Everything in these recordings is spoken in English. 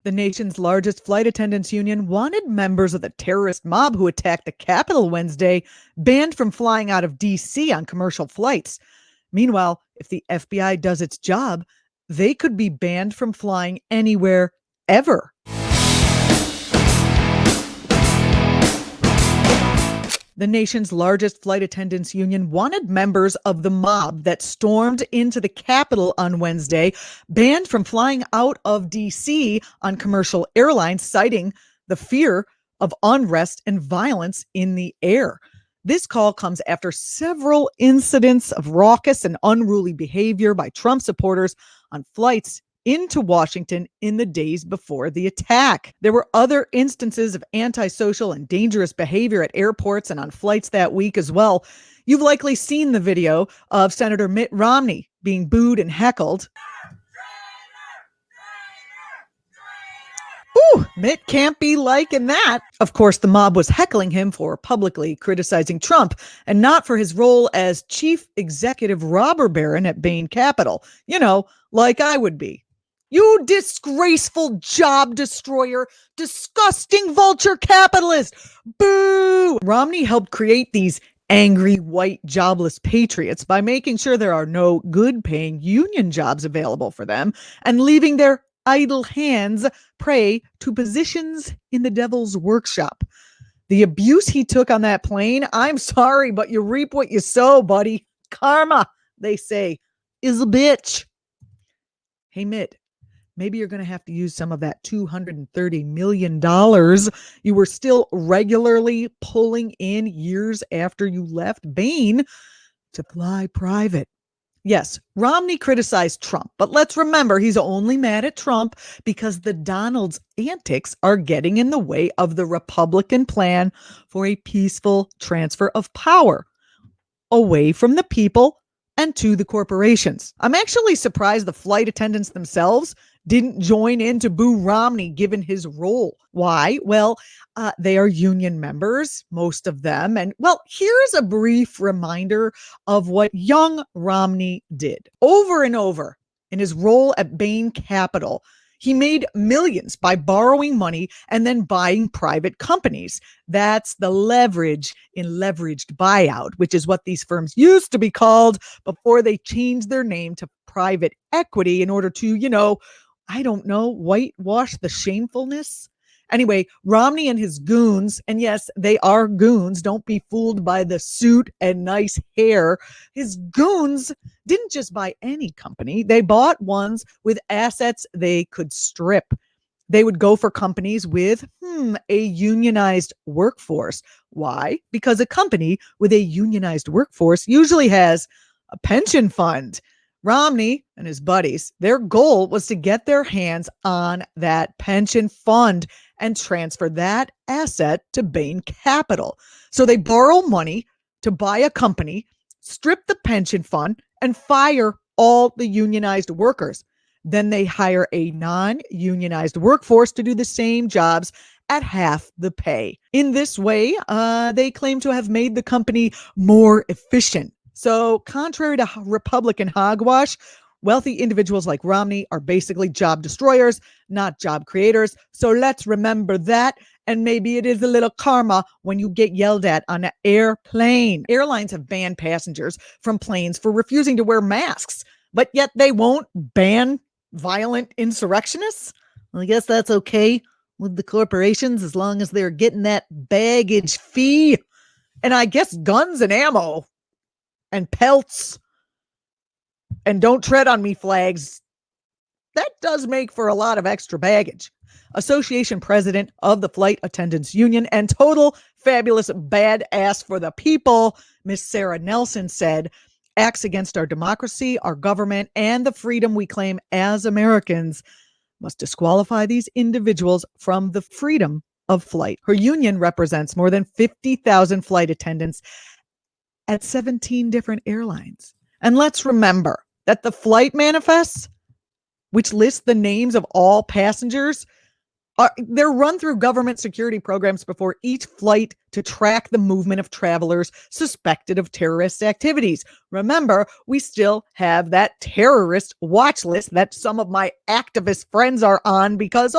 The nation's largest flight attendants union wanted members of the terrorist mob who attacked the Capitol Wednesday banned from flying out of D.C. on commercial flights. Meanwhile, if the FBI does its job, they could be banned from flying anywhere ever. The nation's largest flight attendants union wanted members of the mob that stormed into the Capitol on Wednesday banned from flying out of D.C. on commercial airlines, citing the fear of unrest and violence in the air. This call comes after several incidents of raucous and unruly behavior by Trump supporters on flights into Washington in the days before the attack. There were other instances of antisocial and dangerous behavior at airports and on flights that week as well. You've likely seen the video of Senator Mitt Romney being booed and heckled. Ooh, Mitt can't be liking that. Of course, the mob was heckling him for publicly criticizing Trump and not for his role as chief executive robber baron at Bain Capital. You know, like I would be. You disgraceful job destroyer, disgusting vulture capitalist. Boo! Romney helped create these angry white jobless patriots by making sure there are no good paying union jobs available for them and leaving their idle hands prey to positions in the devil's workshop. The abuse he took on that plane, I'm sorry, but you reap what you sow, buddy. Karma, they say, is a bitch. Hey, Mitt. Maybe you're going to have to use some of that $230 million you were still regularly pulling in years after you left Bain to fly private. Yes, Romney criticized Trump, but let's remember he's only mad at Trump because the Donald's antics are getting in the way of the Republican plan for a peaceful transfer of power away from the people and to the corporations. I'm actually surprised the flight attendants themselves didn't join in to boo Romney given his role. Why? Well, they are union members, most of them. And well, here's a brief reminder of what young Romney did. Over and over in his role at Bain Capital, he made millions by borrowing money and then buying private companies. That's the leverage in leveraged buyout, which is what these firms used to be called before they changed their name to private equity in order to, whitewash the shamefulness. Anyway, Romney and his goons, and yes, they are goons. Don't be fooled by the suit and nice hair. His goons didn't just buy any company. They bought ones with assets they could strip. They would go for companies with a unionized workforce. Why? Because a company with a unionized workforce usually has a pension fund. Romney and his buddies, their goal was to get their hands on that pension fund and transfer that asset to Bain Capital. So they borrow money to buy a company, strip the pension fund, and fire all the unionized workers. Then they hire a non-unionized workforce to do the same jobs at half the pay. In this way, they claim to have made the company more efficient. So contrary to Republican hogwash, wealthy individuals like Romney are basically job destroyers, not job creators. So let's remember that. And maybe it is a little karma when you get yelled at on an airplane. Airlines have banned passengers from planes for refusing to wear masks, but yet they won't ban violent insurrectionists. Well, I guess that's okay with the corporations as long as they're getting that baggage fee. And I guess guns and ammo and pelts and don't tread on me flags, that does make for a lot of extra baggage. Association president of the Flight Attendants Union and total fabulous badass for the people, Miss Sarah Nelson said, acts against our democracy, our government, and the freedom we claim as Americans must disqualify these individuals from the freedom of flight. Her union represents more than 50,000 flight attendants at 17 different airlines. And let's remember that the flight manifests, which lists the names of all passengers, They're run through government security programs before each flight to track the movement of travelers suspected of terrorist activities. Remember, we still have that terrorist watch list that some of my activist friends are on because,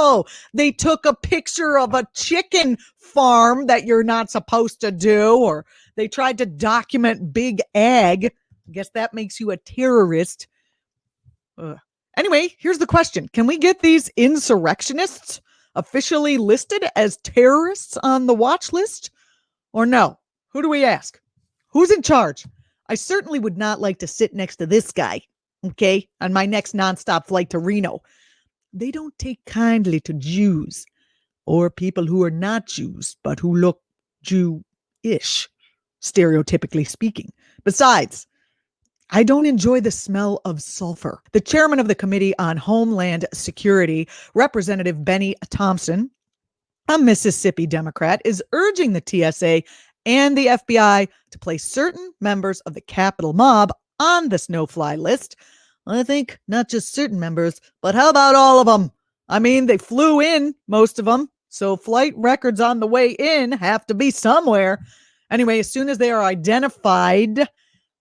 they took a picture of a chicken farm that you're not supposed to do, or they tried to document Big Ag. I guess that makes you a terrorist. Anyway, here's the question. Can we get these insurrectionists officially listed as terrorists on the watch list? Or no? Who do we ask? Who's in charge? I certainly would not like to sit next to this guy, okay, on my next nonstop flight to Reno. They don't take kindly to Jews or people who are not Jews, but who look Jew-ish, stereotypically speaking. Besides, I don't enjoy the smell of sulfur. The chairman of the Committee on Homeland Security, Representative Benny Thompson, a Mississippi Democrat, is urging the TSA and the FBI to place certain members of the Capitol mob on this no-fly list. I think not just certain members, but how about all of them? I mean, they flew in, most of them, so flight records on the way in have to be somewhere. Anyway, as soon as they are identified,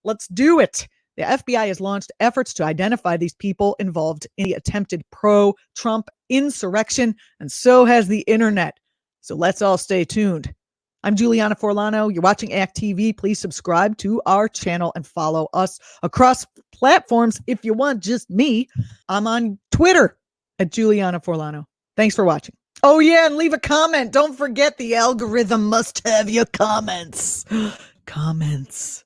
let's do it. The FBI has launched efforts to identify these people involved in the attempted pro-Trump insurrection, and so has the internet. So let's all stay tuned. I'm Julianna Forlano. You're watching act.tv. Please subscribe to our channel and follow us across platforms if you want just me. I'm on Twitter at Julianna Forlano. Thanks for watching. Oh, yeah, and leave a comment. Don't forget the algorithm must have your comments. Comments.